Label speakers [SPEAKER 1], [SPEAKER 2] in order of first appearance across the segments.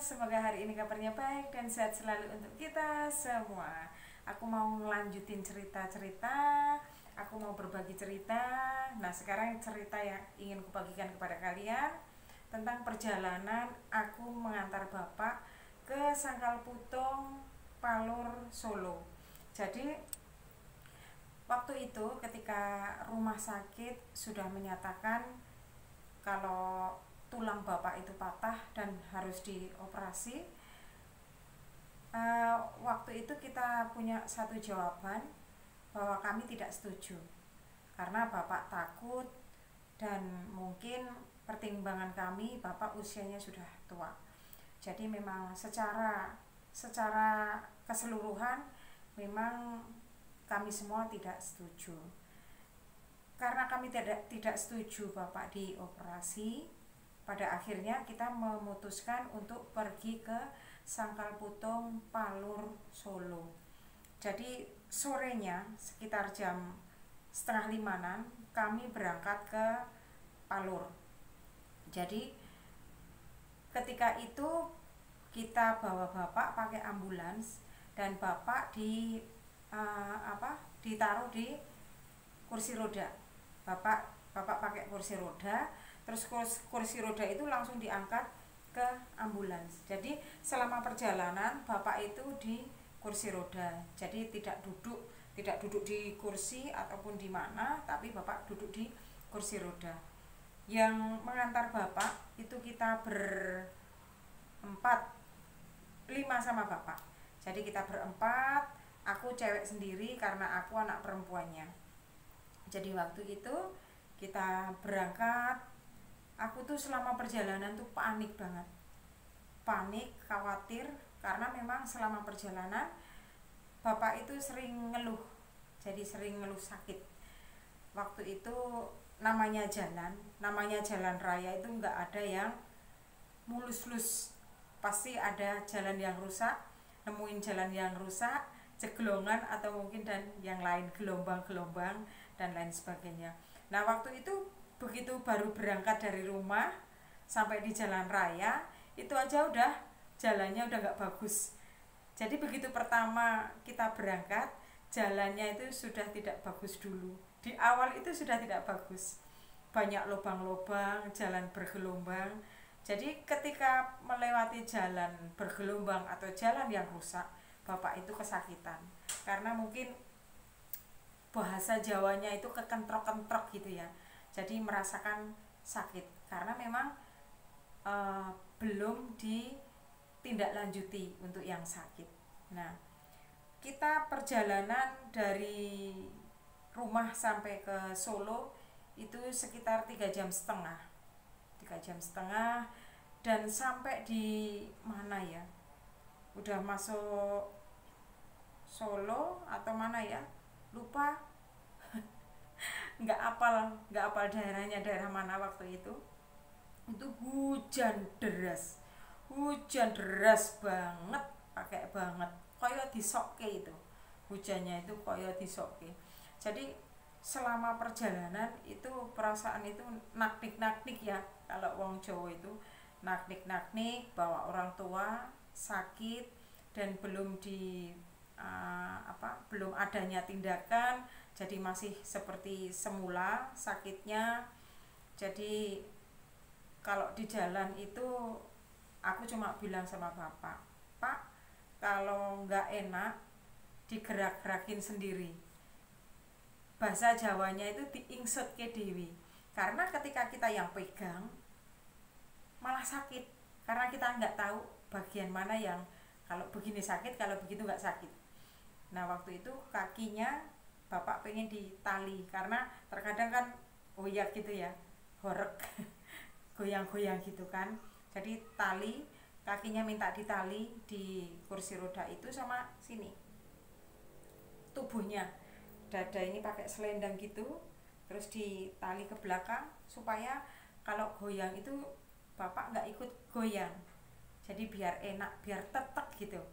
[SPEAKER 1] semoga hari ini kabarnya baik dan sehat selalu untuk kita semua. Aku mau ngelanjutin cerita-cerita, aku mau berbagi cerita. Nah, sekarang cerita yang ingin kubagikan kepada kalian tentang perjalanan aku mengantar bapak ke Sangkal Putung, Palur, Solo. Jadi, waktu itu ketika rumah sakit sudah menyatakan kalau tulang bapak itu patah dan harus dioperasi, waktu itu kita punya satu jawaban bahwa kami tidak setuju karena bapak takut dan mungkin pertimbangan kami bapak usianya sudah tua. Jadi memang secara keseluruhan memang kami semua tidak setuju. Karena kami tidak setuju bapak dioperasi, pada akhirnya kita memutuskan untuk pergi ke Sangkal Putung, Palur, Solo. Jadi sorenya sekitar jam 4:30 kami berangkat ke Palur. Jadi ketika itu kita bawa bapak pakai ambulans dan bapak ditaruh di kursi roda. Bapak pakai kursi roda, terus kursi roda itu langsung diangkat ke ambulans. Jadi selama perjalanan bapak itu di kursi roda. Jadi tidak duduk di kursi ataupun di mana, tapi bapak duduk di kursi roda. Yang mengantar bapak itu kita berempat, 5 sama bapak. Jadi kita berempat, aku cewek sendiri karena aku anak perempuannya. Jadi waktu itu kita berangkat, aku tuh selama perjalanan tuh panik banget, khawatir, karena memang selama perjalanan bapak itu sering ngeluh, jadi sering ngeluh sakit. Waktu itu namanya jalan raya itu nggak ada yang mulus-lus, pasti ada jalan yang rusak, nemuin jalan yang rusak, ceglongan atau mungkin dan yang lain, gelombang-gelombang dan lain sebagainya. Nah, waktu itu begitu baru berangkat dari rumah sampai di jalan raya, itu aja udah jalannya udah gak bagus. Jadi begitu pertama kita berangkat, jalannya itu sudah tidak bagus dulu. Di awal itu sudah tidak bagus. Banyak lubang-lubang, jalan bergelombang. Jadi ketika melewati jalan bergelombang atau jalan yang rusak, bapak itu kesakitan. Karena mungkin bahasa Jawanya itu kekentrok-kentrok gitu ya. Jadi merasakan sakit karena memang belum ditindaklanjuti untuk yang sakit. Nah, kita perjalanan dari rumah sampai ke Solo itu sekitar 3,5 jam. 3,5 jam dan sampai di mana ya? Udah masuk Solo atau mana ya? Lupa. nggak apal daerahnya, daerah mana waktu itu hujan deras banget, pakai banget, koyo disokke itu hujannya, itu koyo disokke. Jadi selama perjalanan itu perasaan itu naknik ya, kalau wong Jawa itu naknik bawa orang tua sakit dan belum adanya tindakan, jadi masih seperti semula sakitnya. Jadi kalau di jalan itu aku cuma bilang sama bapak, Pak, kalau nggak enak digerak-gerakin sendiri. Bahasa Jawanya itu diingsut ke dewi, karena ketika kita yang pegang malah sakit, karena kita nggak tahu bagian mana yang kalau begini sakit, kalau begitu nggak sakit. Nah, waktu itu kakinya bapak pengen ditali karena terkadang kan hoyak gitu ya, horek goyang-goyang gitu kan. Jadi tali, kakinya minta ditali di kursi roda itu sama sini tubuhnya, dada ini pakai selendang gitu, terus ditali ke belakang supaya kalau goyang itu bapak nggak ikut goyang, jadi biar enak, biar tetek gitu.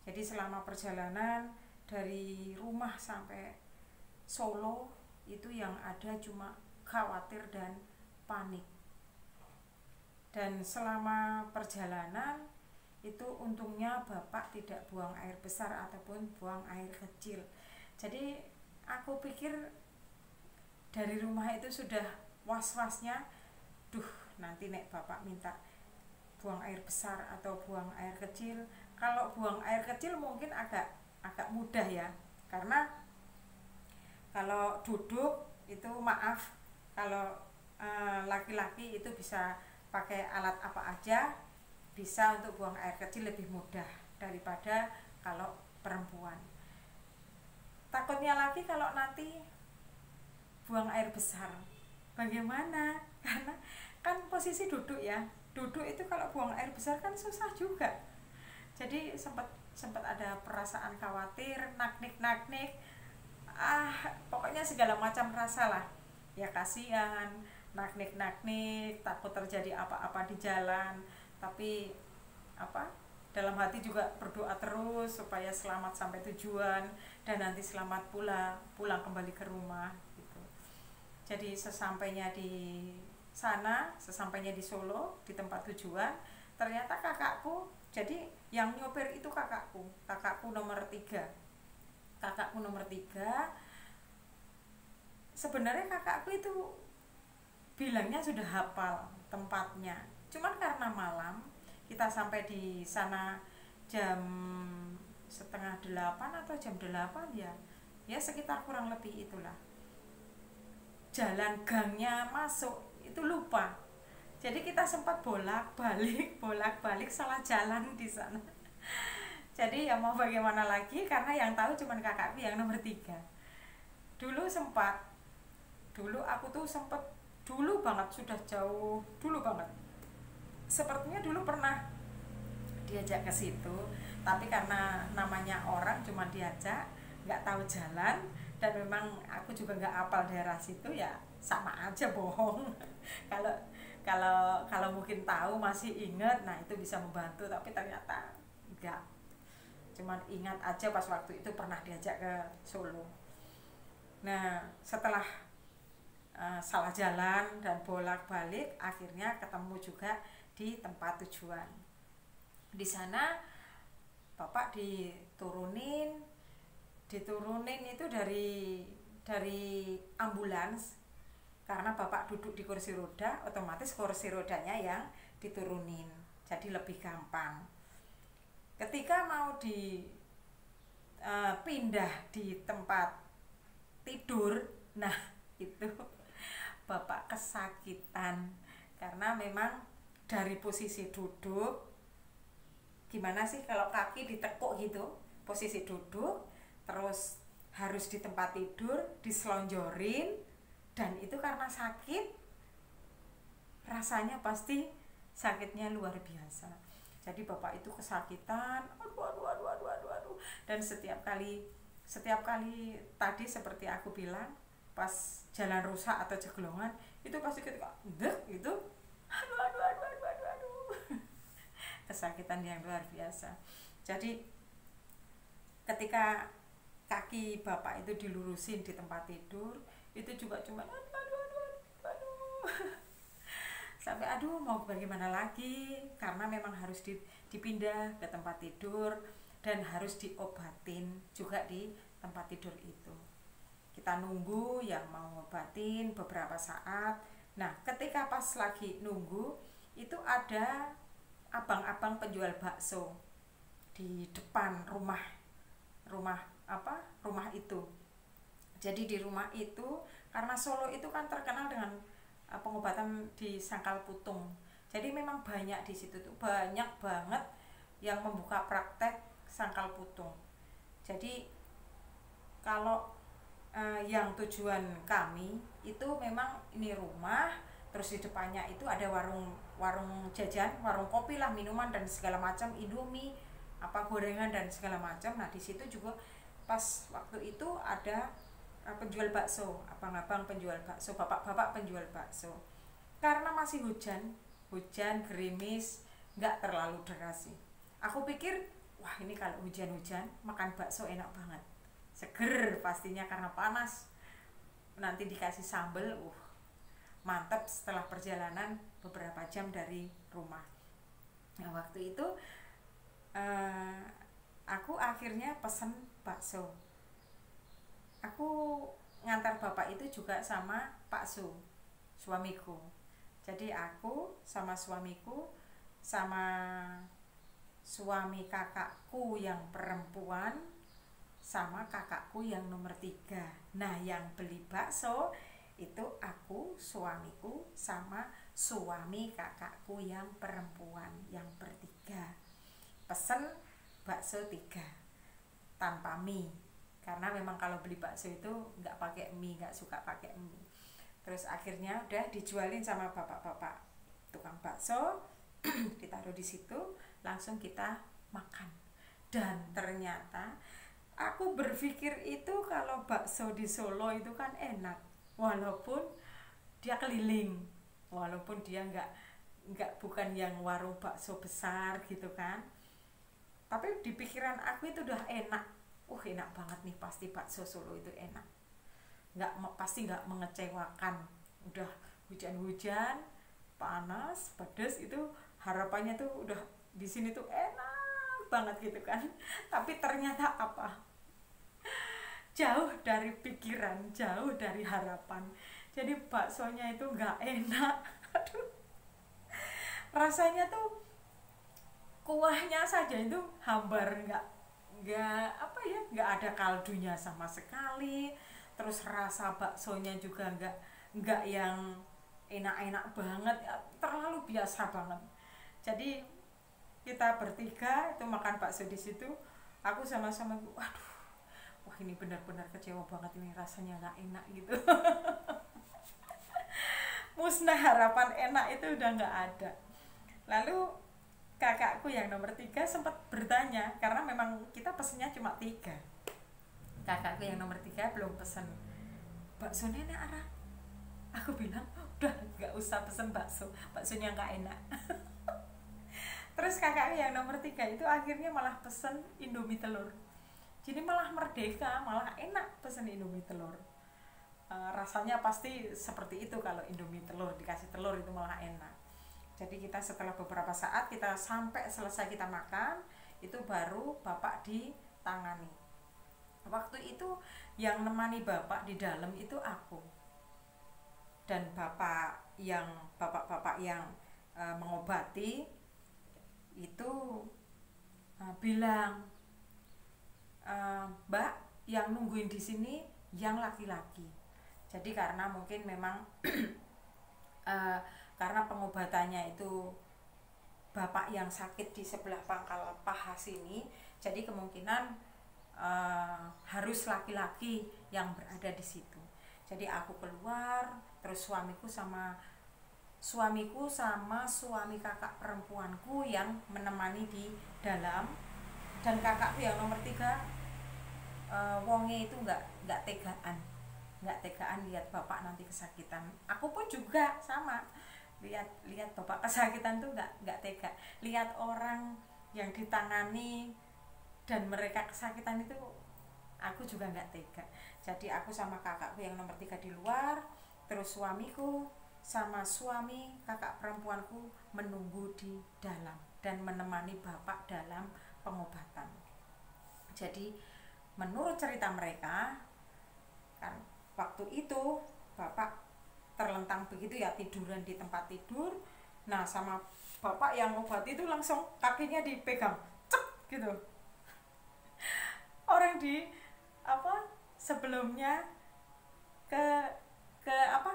[SPEAKER 1] Jadi selama perjalanan dari rumah sampai Solo itu yang ada cuma khawatir dan panik. Dan selama perjalanan itu untungnya bapak tidak buang air besar ataupun buang air kecil. Jadi aku pikir dari rumah itu sudah was-wasnya, duh nanti nek bapak minta buang air besar atau buang air kecil. Kalau buang air kecil mungkin agak mudah ya, karena kalau duduk itu maaf, kalau laki-laki itu bisa pakai alat apa aja, bisa untuk buang air kecil lebih mudah daripada kalau perempuan. Takutnya lagi kalau nanti buang air besar bagaimana, karena kan posisi duduk ya, duduk itu kalau buang air besar kan susah juga. Jadi sempat ada perasaan khawatir, naknik pokoknya segala macam rasa lah ya, kasihan, naknik takut terjadi apa-apa di jalan. Tapi dalam hati juga berdoa terus supaya selamat sampai tujuan dan nanti selamat pulang kembali ke rumah gitu. Jadi sesampainya di sana, sesampainya di Solo di tempat tujuan, ternyata kakakku, jadi yang nyopir itu kakakku nomor 3. Sebenarnya kakakku itu bilangnya sudah hafal tempatnya, cuman karena malam, kita sampai di sana jam setengah 8 atau jam 8 ya sekitar kurang lebih itulah, jalan gangnya masuk itu lupa. Jadi kita sempat bolak-balik salah jalan di sana. Jadi ya mau bagaimana lagi, karena yang tahu cuman kakakku yang nomor 3. Dulu aku tuh sempat, dulu banget, sudah jauh dulu banget, sepertinya dulu pernah diajak ke situ, tapi karena namanya orang cuma diajak, nggak tahu jalan, dan memang aku juga nggak hafal daerah situ, ya sama aja bohong. kalau mungkin tahu, masih ingat, nah itu bisa membantu, tapi ternyata enggak, cuman ingat aja pas waktu itu pernah diajak ke Solo. Nah setelah salah jalan dan bolak-balik, akhirnya ketemu juga di tempat tujuan. Di sana bapak diturunin itu dari ambulans, karena bapak duduk di kursi roda, otomatis kursi rodanya yang diturunin, jadi lebih gampang. Ketika mau pindah di tempat tidur, nah itu bapak kesakitan, karena memang dari posisi duduk, gimana sih kalau kaki ditekuk gitu, posisi duduk terus harus di tempat tidur diselonjorin, dan itu karena sakit, rasanya pasti sakitnya luar biasa. Jadi bapak itu kesakitan, aduh. Dan setiap kali tadi seperti aku bilang, pas jalan rusak atau ceglongan itu pasti ketika gitu, aduh. Kesakitan yang luar biasa. Jadi ketika kaki bapak itu dilurusin di tempat tidur, itu juga cuma aduh. Sampai mau bagaimana lagi, karena memang harus dipindah ke tempat tidur dan harus diobatin juga di tempat tidur itu. Kita nunggu yang mau ngobatin beberapa saat. Nah ketika pas lagi nunggu, itu ada abang-abang penjual bakso di depan rumah itu. Jadi di rumah itu, karena Solo itu kan terkenal dengan pengobatan di sangkal putung, jadi memang banyak di situ tuh, banyak banget yang membuka praktek sangkal putung. Jadi kalau yang tujuan kami itu memang ini rumah, terus di depannya itu ada warung jajan, warung kopi lah, minuman dan segala macam, Indomie, gorengan dan segala macam. Nah di situ juga pas waktu itu ada penjual bakso, abang-abang penjual bakso, bapak-bapak penjual bakso. Karena masih hujan gerimis, nggak terlalu deras sih. Aku pikir, wah ini kalau hujan-hujan makan bakso enak banget, seger pastinya karena panas, nanti dikasih sambal, mantap setelah perjalanan beberapa jam dari rumah. Nah waktu itu eh, aku akhirnya pesen bakso. Aku ngantar bapak itu juga sama Pak Su, suamiku. Jadi aku sama suamiku sama suami kakakku yang perempuan sama kakakku yang nomor 3. Nah, yang beli bakso itu aku, suamiku, sama suami kakakku yang perempuan yang bertiga. Pesen bakso 3 tanpa mie, karena memang kalau beli bakso itu nggak pakai mie, nggak suka pakai mie. Terus akhirnya udah dijualin sama bapak-bapak tukang bakso, ditaruh di situ, langsung kita makan. Dan ternyata aku berpikir itu kalau bakso di Solo itu kan enak, walaupun dia keliling, walaupun dia nggak bukan yang warung bakso besar gitu kan, tapi di pikiran aku itu udah enak. Enak banget nih, pasti bakso Solo itu enak, nggak pasti nggak mengecewakan. Udah hujan-hujan, panas, pedes, itu harapannya tuh udah di sini tuh enak banget gitu kan. Tapi ternyata apa? Jauh dari pikiran, jauh dari harapan. Jadi baksonya itu nggak enak. Aduh, rasanya tuh kuahnya saja itu hambar, nggak apa ya, nggak ada kaldunya sama sekali. Terus rasa baksonya juga nggak yang enak-enak banget, ya, terlalu biasa banget. Jadi kita bertiga itu makan bakso di situ, aku sama-sama, waduh, wah ini benar-benar kecewa banget, ini rasanya nggak enak gitu. Musnah harapan enak itu udah nggak ada. Lalu kakakku yang nomor 3 sempat bertanya, karena memang kita pesennya cuma 3. Kakakku yang nomor 3 belum pesen bakso nenek arah. Aku bilang udah nggak usah pesen bakso, baksonya nggak enak. Terus kakakku yang nomor 3 itu akhirnya malah pesen Indomie telur. Jadi malah merdeka, malah enak pesen Indomie telur. Rasanya pasti seperti itu, kalau Indomie telur dikasih telur itu malah enak. Jadi kita setelah beberapa saat, kita sampai selesai kita makan, itu baru bapak ditangani. Waktu itu yang nemani bapak di dalam itu aku dan bapak-bapak yang mengobati itu bilang, Mbak, yang nungguin di sini yang laki-laki. Jadi karena mungkin memang karena pengobatannya itu bapak yang sakit di sebelah pangkal paha sini, jadi kemungkinan harus laki-laki yang berada di situ. Jadi aku keluar, terus suamiku sama suami kakak perempuanku yang menemani di dalam, dan kakakku yang nomor 3 wonge itu nggak tegaan lihat bapak nanti kesakitan. Aku pun juga sama, lihat bapak kesakitan tuh nggak tega. Lihat orang yang ditangani dan mereka kesakitan itu aku juga nggak tega. Jadi aku sama kakakku yang nomor 3 di luar, terus suamiku sama suami kakak perempuanku menunggu di dalam dan menemani bapak dalam pengobatan. Jadi menurut cerita mereka kan, waktu itu bapak terlentang begitu ya, tiduran di tempat tidur. Nah, sama bapak yang obat itu langsung kakinya dipegang, cek gitu. Orang di sebelumnya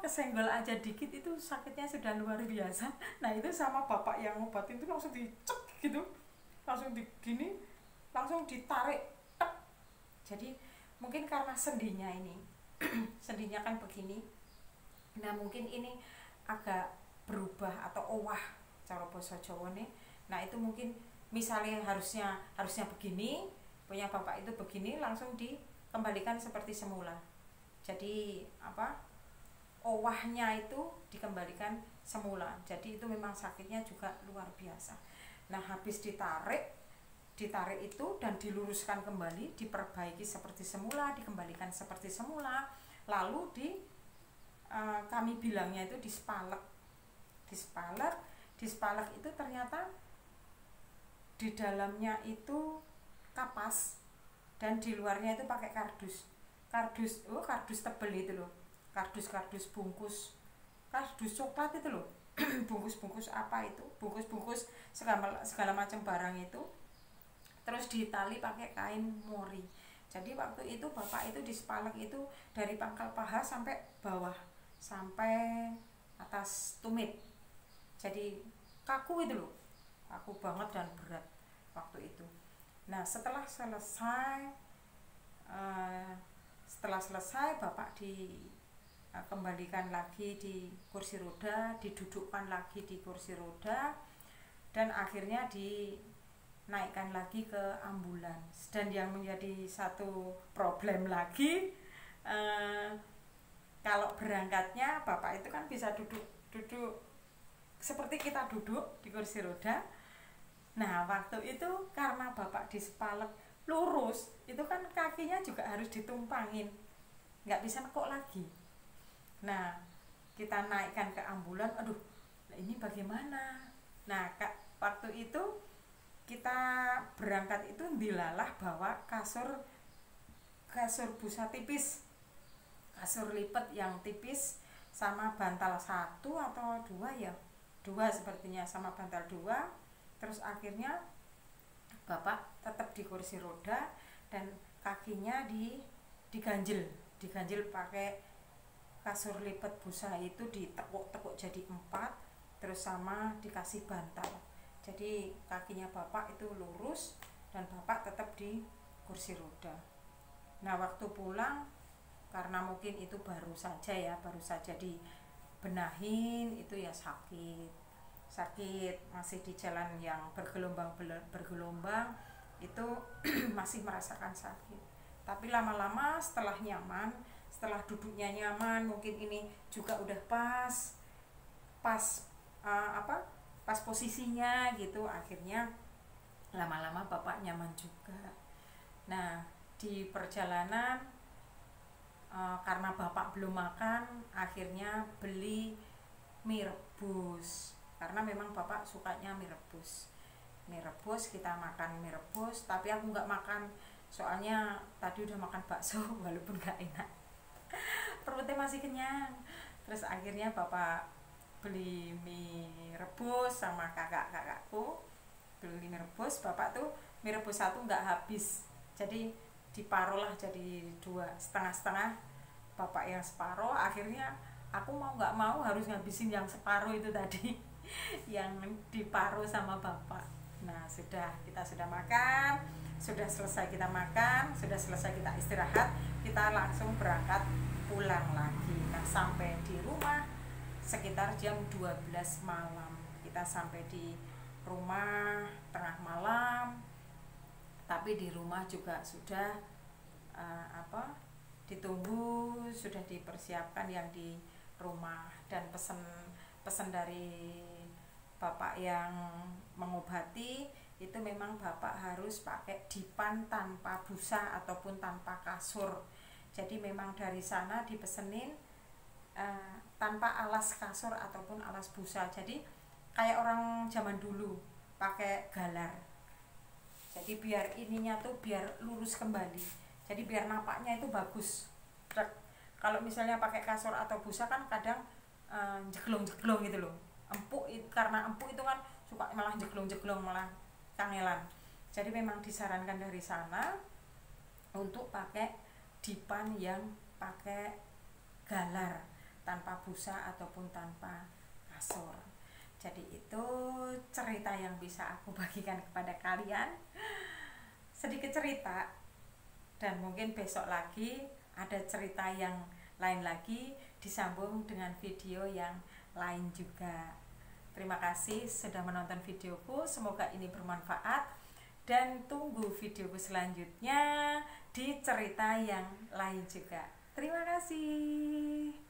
[SPEAKER 1] kesenggol aja dikit itu sakitnya sudah luar biasa. Nah, itu sama bapak yang obat itu langsung dicek gitu, langsung digini, langsung ditarik, tek. Jadi mungkin karena sendinya ini sendinya kan begini, nah mungkin ini agak berubah atau owah cara basa Jawa nih. Nah, itu mungkin misalnya harusnya begini, punya bapak itu begini, langsung dikembalikan seperti semula. Jadi owahnya itu dikembalikan semula. Jadi itu memang sakitnya juga luar biasa. Nah, habis ditarik itu dan diluruskan kembali, diperbaiki seperti semula, dikembalikan seperti semula, lalu kami bilangnya itu dispalek itu ternyata di dalamnya itu kapas dan di luarnya itu pakai kardus tebel itu loh, kardus bungkus, kardus coklat itu loh. Bungkus apa itu, bungkus segala macam barang itu, terus ditali pakai kain mori. Jadi waktu itu bapak itu di Sepalek itu dari pangkal paha sampai bawah, sampai atas tumit, jadi kaku itu loh, kaku banget dan berat waktu itu. Nah setelah selesai bapak kembalikan lagi di kursi roda, didudukkan lagi di kursi roda, dan akhirnya dinaikkan lagi ke ambulans. Dan yang menjadi satu problem lagi, kalau berangkatnya bapak itu kan bisa duduk seperti kita duduk di kursi roda. Nah waktu itu karena bapak di Sepalek lurus, itu kan kakinya juga harus ditumpangin, nggak bisa nekuk lagi. Nah kita naikkan ke ambulan, aduh ini bagaimana. Nah waktu itu kita berangkat itu dilalah bawa kasur busa tipis, kasur lipat yang tipis, sama bantal 1 atau 2 ya, 2 sepertinya, sama bantal 2. Terus akhirnya bapak tetap di kursi roda dan kakinya diganjel pakai kasur lipat busa itu, ditekuk jadi 4, terus sama dikasih bantal. Jadi kakinya bapak itu lurus dan bapak tetap di kursi roda. Nah waktu pulang, karena mungkin itu baru saja dibenahin, itu ya sakit, masih di jalan yang bergelombang itu masih merasakan sakit. Tapi lama-lama setelah nyaman, setelah duduknya nyaman, mungkin ini juga udah pas posisinya gitu, akhirnya lama-lama bapak nyaman juga. Nah di perjalanan, karena bapak belum makan, akhirnya beli mie rebus, karena memang bapak sukanya mie rebus. Kita makan mie rebus, tapi aku nggak makan, soalnya tadi udah makan bakso walaupun nggak enak, perutnya masih kenyang. Terus akhirnya bapak beli mie rebus sama kakakku beli mie rebus. Bapak tuh mie rebus 1 nggak habis, jadi diparuh lah jadi 2, setengah-setengah, bapak yang separuh. Akhirnya aku mau nggak mau harus ngabisin yang separuh itu tadi yang diparuh sama bapak. Nah kita sudah makan, sudah selesai kita makan, sudah selesai kita istirahat, kita langsung berangkat pulang lagi. Nah sampai di rumah sekitar jam 12 malam. Kita sampai di rumah tengah malam, tapi di rumah juga sudah ditunggu, sudah dipersiapkan yang di rumah. Dan pesan dari bapak yang mengobati itu, memang bapak harus pakai dipan tanpa busa ataupun tanpa kasur. Jadi memang dari sana dipesenin tanpa alas kasur ataupun alas busa. Jadi kayak orang zaman dulu pakai galar. Jadi biar ininya tuh biar lurus kembali. Jadi biar napaknya itu bagus. Kalau misalnya pakai kasur atau busa kan kadang jeglong-jeglong gitu loh. Karena empuk itu kan suka malah jeglong-jeglong, malah kangelan. Jadi memang disarankan dari sana untuk pakai dipan yang pakai galar, tanpa busa ataupun tanpa kasur. Jadi itu cerita yang bisa aku bagikan kepada kalian, sedikit cerita, dan mungkin besok lagi ada cerita yang lain lagi, disambung dengan video yang lain juga. Terima kasih sudah menonton videoku, semoga ini bermanfaat, dan tunggu videoku selanjutnya di cerita yang lain juga. Terima kasih.